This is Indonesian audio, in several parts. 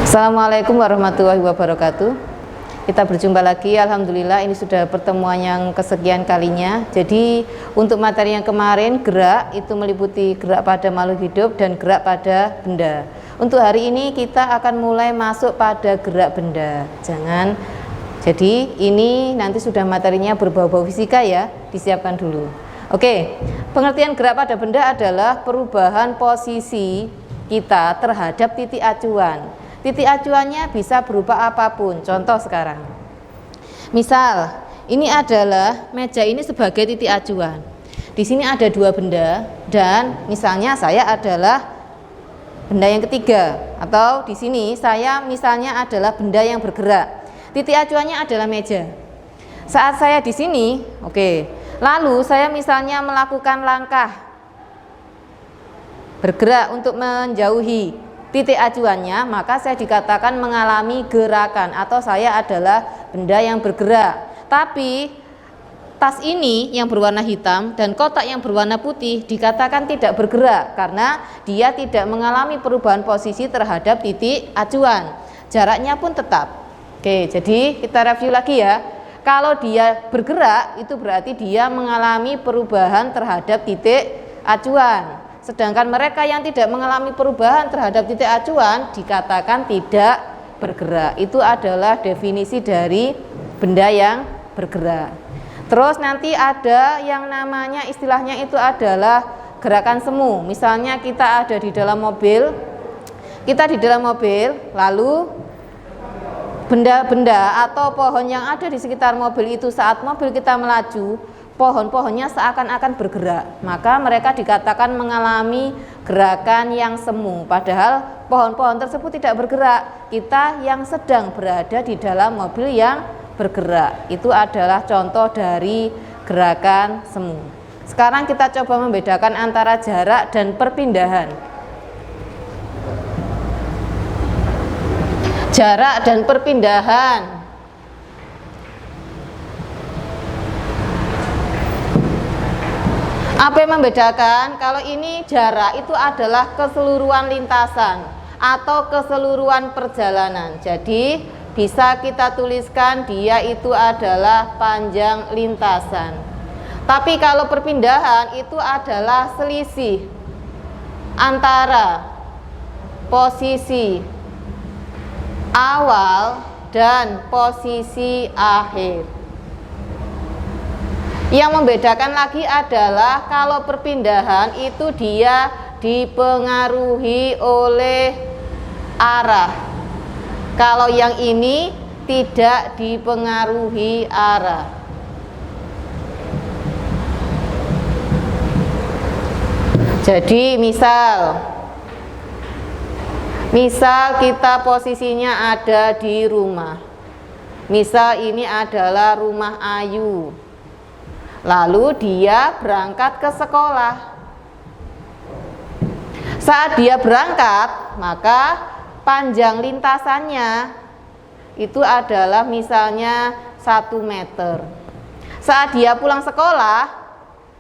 Assalamualaikum warahmatullahi wabarakatuh. Kita berjumpa lagi, alhamdulillah ini sudah pertemuan yang kesekian kalinya. Jadi untuk materi yang kemarin, gerak itu meliputi gerak pada makhluk hidup dan gerak pada benda. Untuk hari ini kita akan mulai masuk pada gerak benda. Jadi ini nanti sudah materinya berbau-bau fisika ya, disiapkan dulu. Oke, pengertian gerak pada benda adalah perubahan posisi kita terhadap titik acuan. Titik acuannya bisa berupa apapun. Contoh sekarang, misal ini adalah meja ini sebagai titik acuan. Di sini ada dua benda dan misalnya saya adalah benda yang ketiga, atau di sini saya misalnya adalah benda yang bergerak. Titik acuannya adalah meja. Saat saya di sini, lalu saya misalnya melakukan langkah bergerak untuk menjauhi titik acuannya, maka saya dikatakan mengalami gerakan atau saya adalah benda yang bergerak. Tapi tas ini yang berwarna hitam dan kotak yang berwarna putih dikatakan tidak bergerak karena dia tidak mengalami perubahan posisi terhadap titik acuan. Jaraknya pun tetap. Jadi kita review lagi ya. Kalau dia bergerak itu berarti dia mengalami perubahan terhadap titik acuan. Sedangkan mereka yang tidak mengalami perubahan terhadap titik acuan dikatakan tidak bergerak. Itu adalah definisi dari benda yang bergerak. Terus nanti ada yang namanya istilahnya itu adalah gerakan semu. Misalnya kita ada di dalam mobil, lalu benda-benda atau pohon yang ada di sekitar mobil itu saat mobil kita melaju, pohon-pohonnya seakan-akan bergerak, maka mereka dikatakan mengalami gerakan yang semu. Padahal pohon-pohon tersebut tidak bergerak, kita yang sedang berada di dalam mobil yang bergerak. Itu adalah contoh dari gerakan semu. Sekarang kita coba membedakan antara jarak dan perpindahan. Jarak dan perpindahan. Apa yang membedakan? Kalau ini jarak itu adalah keseluruhan lintasan atau keseluruhan perjalanan. Jadi bisa kita tuliskan dia itu adalah panjang lintasan. Tapi kalau perpindahan itu adalah selisih antara posisi awal dan posisi akhir. Yang membedakan lagi adalah kalau perpindahan itu dia dipengaruhi oleh arah. Kalau yang ini tidak dipengaruhi arah. Jadi misal kita posisinya ada di rumah. Misal ini adalah rumah Ayu. Lalu dia berangkat ke sekolah. Saat dia berangkat, maka panjang lintasannya itu adalah misalnya 1 meter. Saat dia pulang sekolah,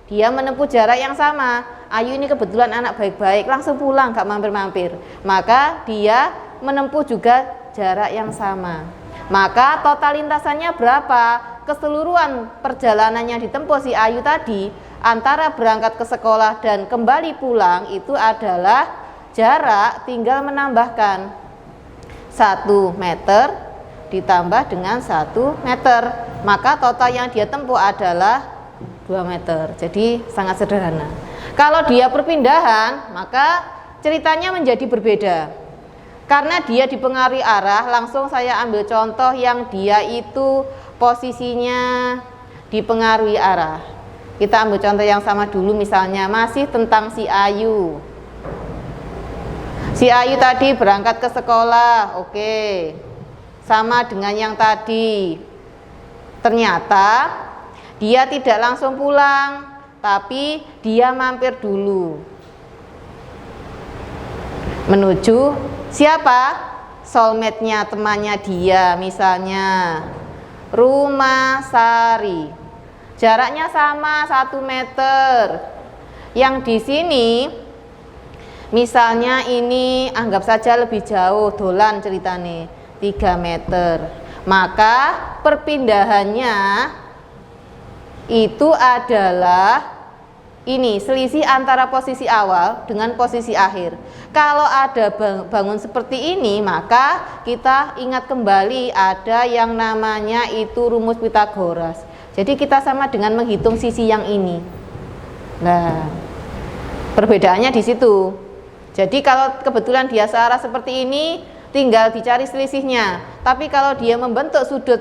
dia menempuh jarak yang sama. Ayu ini kebetulan anak baik-baik, langsung pulang, gak mampir-mampir. Maka dia menempuh juga jarak yang sama. Maka total lintasannya berapa? Keseluruhan perjalanan yang ditempuh si Ayu tadi antara berangkat ke sekolah dan kembali pulang itu adalah jarak tinggal menambahkan 1 meter ditambah dengan 1 meter, maka total yang dia tempuh adalah 2 meter. Jadi sangat sederhana. Kalau dia perpindahan, maka ceritanya menjadi berbeda. Karena dia dipengaruhi arah, langsung saya ambil contoh yang dia itu posisinya dipengaruhi arah. Kita ambil contoh yang sama dulu, misalnya masih tentang si Ayu. Si Ayu tadi berangkat ke sekolah, sama dengan yang tadi. Ternyata dia tidak langsung pulang, tapi dia mampir dulu menuju siapa? Soulmate-nya, temannya dia, misalnya Rumah Sari. Jaraknya sama 1 meter. Yang di sini Misalnya ini anggap saja lebih jauh, dolan ceritane 3 meter. Maka perpindahannya itu adalah ini selisih antara posisi awal dengan posisi akhir. Kalau ada bangun seperti ini, maka kita ingat kembali ada yang namanya itu rumus Pitagoras. Jadi kita sama dengan menghitung sisi yang ini. Nah, perbedaannya di situ. Jadi kalau kebetulan dia searah seperti ini, tinggal dicari selisihnya. Tapi kalau dia membentuk sudut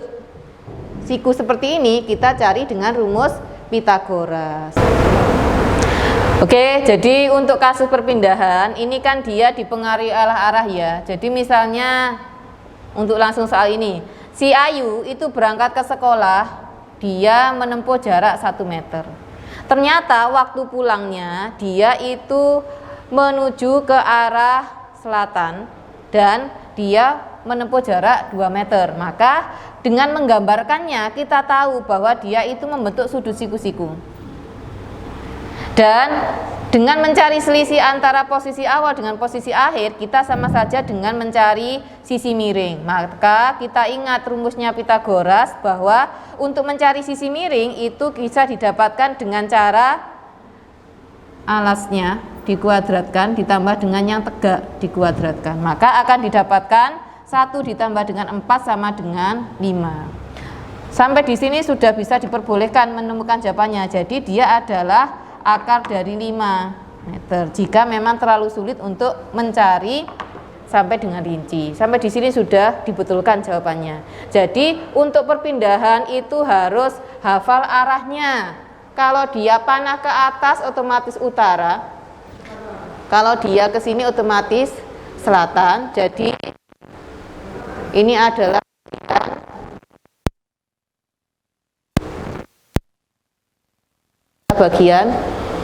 siku seperti ini, kita cari dengan rumus Pitagoras. Oke, jadi untuk kasus perpindahan ini kan dia dipengaruhi oleh arah ya. Jadi misalnya untuk langsung soal ini, si Ayu itu berangkat ke sekolah, dia menempuh jarak 1 meter. Ternyata waktu pulangnya dia itu menuju ke arah selatan dan dia menempuh jarak 2 meter. Maka dengan menggambarkannya kita tahu bahwa dia itu membentuk sudut siku-siku. Dan dengan mencari selisih antara posisi awal dengan posisi akhir, kita sama saja dengan mencari sisi miring. Maka kita ingat rumusnya Pitagoras bahwa untuk mencari sisi miring itu bisa didapatkan dengan cara alasnya dikuadratkan ditambah dengan yang tegak dikuadratkan. Maka akan didapatkan 1 ditambah dengan 4 sama dengan 5. Sampai di sini sudah bisa diperbolehkan menemukan jawabannya. Jadi dia adalah akar dari 5 meter. Jika memang terlalu sulit untuk mencari sampai dengan rinci. Sampai di sini sudah dibetulkan jawabannya. Jadi untuk perpindahan itu harus hafal arahnya. Kalau dia panah ke atas otomatis utara. Kalau dia ke sini otomatis selatan. Jadi ini adalah bagian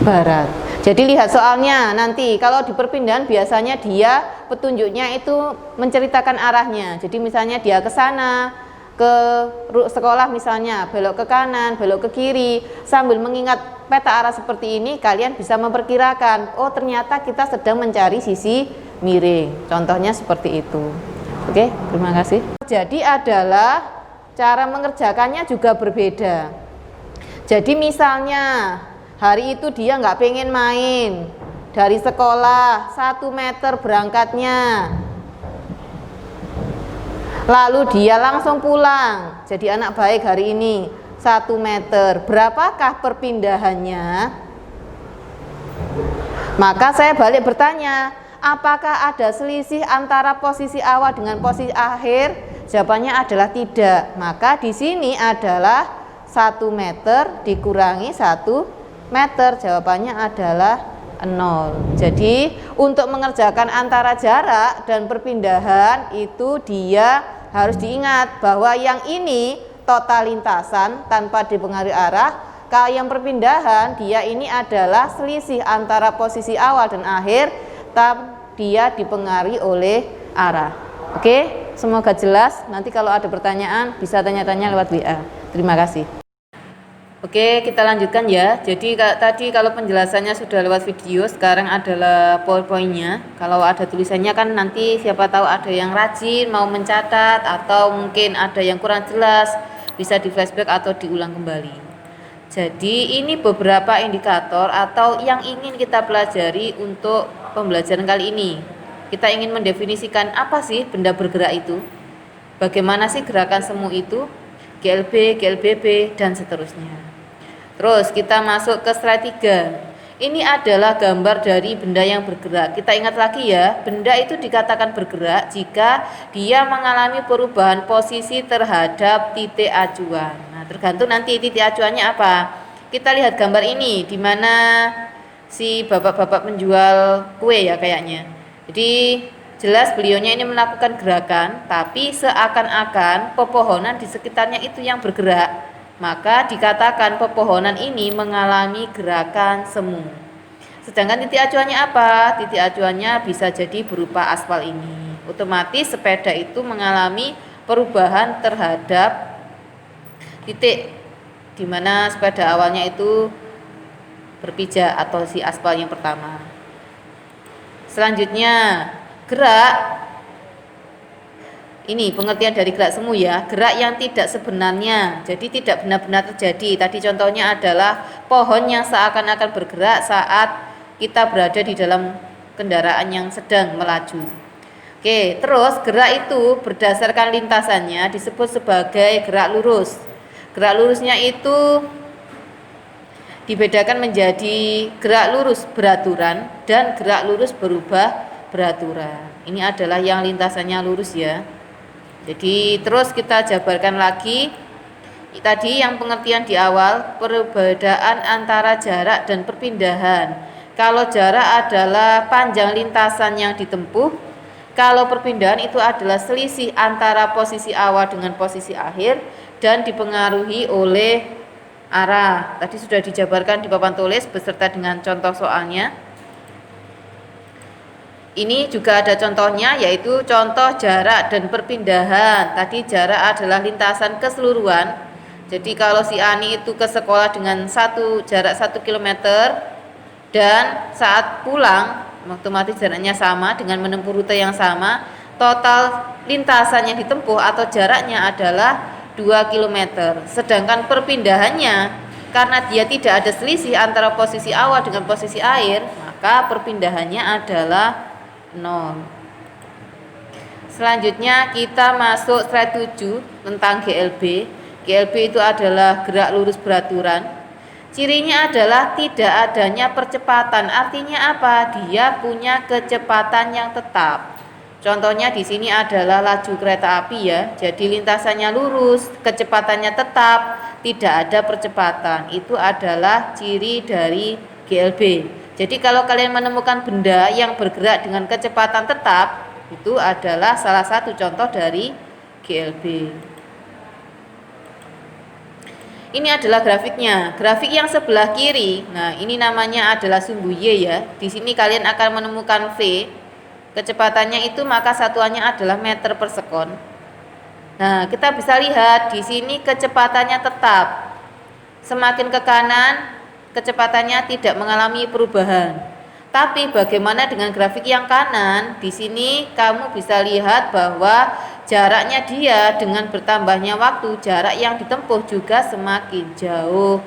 barat. Jadi lihat soalnya nanti kalau di perpindahan biasanya dia petunjuknya itu menceritakan arahnya. Jadi misalnya dia ke sana, ke sekolah misalnya, belok ke kanan, belok ke kiri. Sambil mengingat peta arah seperti ini, kalian bisa memperkirakan, oh ternyata kita sedang mencari sisi miring. Contohnya seperti itu. Oke, terima kasih. Jadi adalah cara mengerjakannya juga berbeda. Jadi misalnya hari itu dia nggak pengen main dari sekolah 1 meter berangkatnya, lalu dia langsung pulang. Jadi anak baik hari ini 1 meter. Berapakah perpindahannya? Maka saya balik bertanya, apakah ada selisih antara posisi awal dengan posisi akhir? Jawabannya adalah tidak. Maka di sini adalah 1 meter dikurangi 1 meter, jawabannya adalah 0. Jadi untuk mengerjakan antara jarak dan perpindahan itu dia harus diingat bahwa yang ini total lintasan tanpa dipengaruhi arah. Kalau yang perpindahan dia ini adalah selisih antara posisi awal dan akhir, tapi dia dipengaruhi oleh arah. Oke, semoga jelas. Nanti kalau ada pertanyaan bisa tanya-tanya lewat WA. Terima kasih. Oke, kita lanjutkan ya. Jadi tadi kalau penjelasannya sudah lewat video, sekarang adalah PowerPoint-nya. Kalau ada tulisannya kan nanti siapa tahu ada yang rajin mau mencatat atau mungkin ada yang kurang jelas, bisa di flashback atau diulang kembali. Jadi ini beberapa indikator atau yang ingin kita pelajari untuk pembelajaran kali ini. Kita ingin mendefinisikan apa sih benda bergerak itu, bagaimana sih gerakan semu itu, GLB, GLBB, dan seterusnya. Terus kita masuk ke slide 3. Ini adalah gambar dari benda yang bergerak. Kita ingat lagi ya, benda itu dikatakan bergerak jika dia mengalami perubahan posisi terhadap titik acuan. Nah, tergantung nanti titik acuannya apa. Kita lihat gambar ini, di mana si bapak-bapak penjual kue ya kayaknya. Jadi jelas beliaunya ini melakukan gerakan, tapi seakan-akan pepohonan di sekitarnya itu yang bergerak. Maka dikatakan pepohonan ini mengalami gerakan semu. Sedangkan titik acuannya apa? Titik acuannya bisa jadi berupa aspal ini. Otomatis sepeda itu mengalami perubahan terhadap titik di mana sepeda awalnya itu berpijak atau si aspal yang pertama. Selanjutnya, gerak. Ini pengertian dari gerak semu ya, gerak yang tidak sebenarnya, jadi tidak benar-benar terjadi. Tadi contohnya adalah pohon yang seakan-akan bergerak saat kita berada di dalam kendaraan yang sedang melaju. Oke, terus gerak itu berdasarkan lintasannya disebut sebagai gerak lurus. Gerak lurusnya itu dibedakan menjadi gerak lurus beraturan dan gerak lurus berubah beraturan. Ini adalah yang lintasannya lurus ya. Jadi terus kita jabarkan lagi tadi yang pengertian di awal, perbedaan antara jarak dan perpindahan. Kalau jarak adalah panjang lintasan yang ditempuh, kalau perpindahan itu adalah selisih antara posisi awal dengan posisi akhir dan dipengaruhi oleh arah. Tadi sudah dijabarkan di papan tulis beserta dengan contoh soalnya. Ini juga ada contohnya, yaitu contoh jarak dan perpindahan. Tadi jarak adalah lintasan keseluruhan. Jadi kalau si Ani itu ke sekolah dengan jarak 1 km dan saat pulang otomatis jaraknya sama dengan menempuh rute yang sama, total lintasan yang ditempuh atau jaraknya adalah 2 km. Sedangkan perpindahannya, karena dia tidak ada selisih antara posisi awal dengan posisi akhir, maka perpindahannya adalah 0. Selanjutnya kita masuk slide 7 tentang GLB. GLB itu adalah gerak lurus beraturan. Cirinya adalah tidak adanya percepatan. Artinya apa? Dia punya kecepatan yang tetap. Contohnya di sini adalah laju kereta api ya. Jadi lintasannya lurus, kecepatannya tetap, tidak ada percepatan. Itu adalah ciri dari GLB. Jadi kalau kalian menemukan benda yang bergerak dengan kecepatan tetap, itu adalah salah satu contoh dari GLB. Ini adalah grafiknya. Grafik yang sebelah kiri, nah ini namanya adalah sumbu Y ya. Di sini kalian akan menemukan V. Kecepatannya itu maka satuannya adalah meter per sekon. Nah, kita bisa lihat di sini kecepatannya tetap. Semakin ke kanan, kecepatannya tidak mengalami perubahan. Tapi bagaimana dengan grafik yang kanan? Di sini kamu bisa lihat bahwa jaraknya dia dengan bertambahnya waktu, jarak yang ditempuh juga semakin jauh.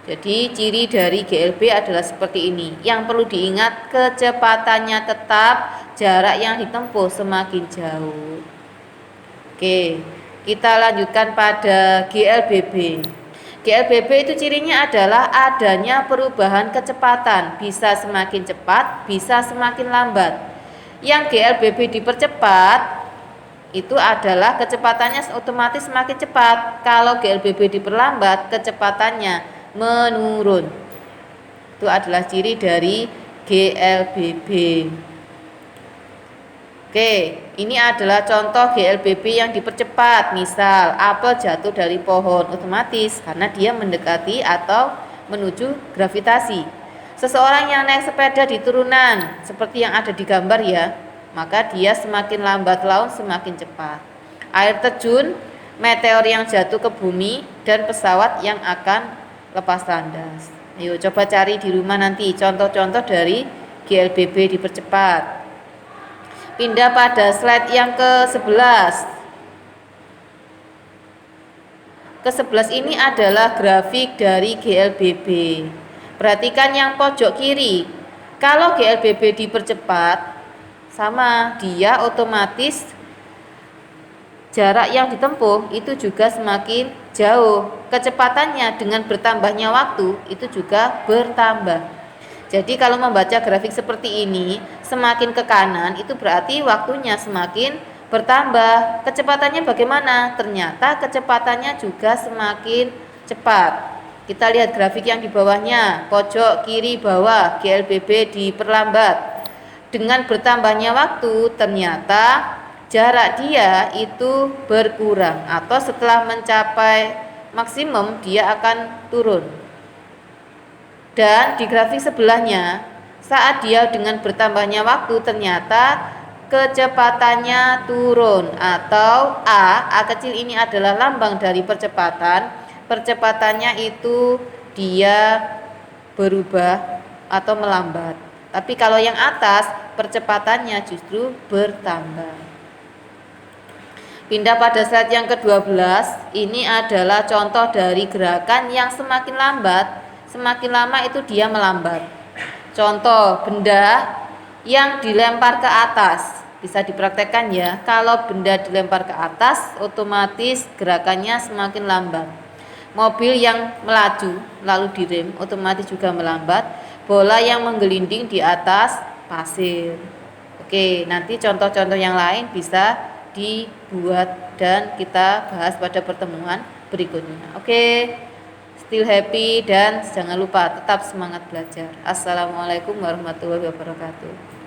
Jadi ciri dari GLB adalah seperti ini. Yang perlu diingat, kecepatannya tetap, jarak yang ditempuh semakin jauh. Oke, kita lanjutkan pada GLBB. GLBB itu cirinya adalah adanya perubahan kecepatan, bisa semakin cepat, bisa semakin lambat. Yang GLBB dipercepat itu adalah kecepatannya otomatis semakin cepat. Kalau GLBB diperlambat, kecepatannya menurun. Itu adalah ciri dari GLBB. Oke, ini adalah contoh GLBB yang dipercepat. Misal, apel jatuh dari pohon, otomatis karena dia mendekati atau menuju gravitasi. Seseorang yang naik sepeda di turunan, seperti yang ada di gambar ya, maka dia semakin lambat laun semakin cepat. Air terjun, meteor yang jatuh ke bumi, dan pesawat yang akan lepas landas. Ayo coba cari di rumah nanti contoh-contoh dari GLBB dipercepat. Pindah pada slide yang ke-11. Ke-11 ini adalah grafik dari GLBB. Perhatikan yang pojok kiri. Kalau GLBB dipercepat, sama dia otomatis jarak yang ditempuh itu juga semakin jauh. Kecepatannya dengan bertambahnya waktu itu juga bertambah. Jadi kalau membaca grafik seperti ini, semakin ke kanan itu berarti waktunya semakin bertambah. Kecepatannya bagaimana? Ternyata kecepatannya juga semakin cepat. Kita lihat grafik yang di bawahnya, pojok kiri bawah, GLBB diperlambat. Dengan bertambahnya waktu, ternyata jarak dia itu berkurang atau setelah mencapai maksimum dia akan turun. Dan di grafik sebelahnya, saat dia dengan bertambahnya waktu ternyata kecepatannya turun atau A kecil ini adalah lambang dari percepatan. Percepatannya itu dia berubah atau melambat. Tapi kalau yang atas percepatannya justru bertambah. Pindah pada slide yang ke-12. Ini adalah contoh dari gerakan yang semakin lambat, semakin lama itu dia melambat. Contoh benda yang dilempar ke atas. Bisa dipraktekkan ya. Kalau benda dilempar ke atas, otomatis gerakannya semakin lambat. Mobil yang melaju lalu direm, otomatis juga melambat. Bola yang menggelinding di atas pasir. Oke, nanti contoh-contoh yang lain bisa dibuat dan kita bahas pada pertemuan berikutnya. Oke, still happy dan jangan lupa tetap semangat belajar. Assalamualaikum warahmatullahi wabarakatuh.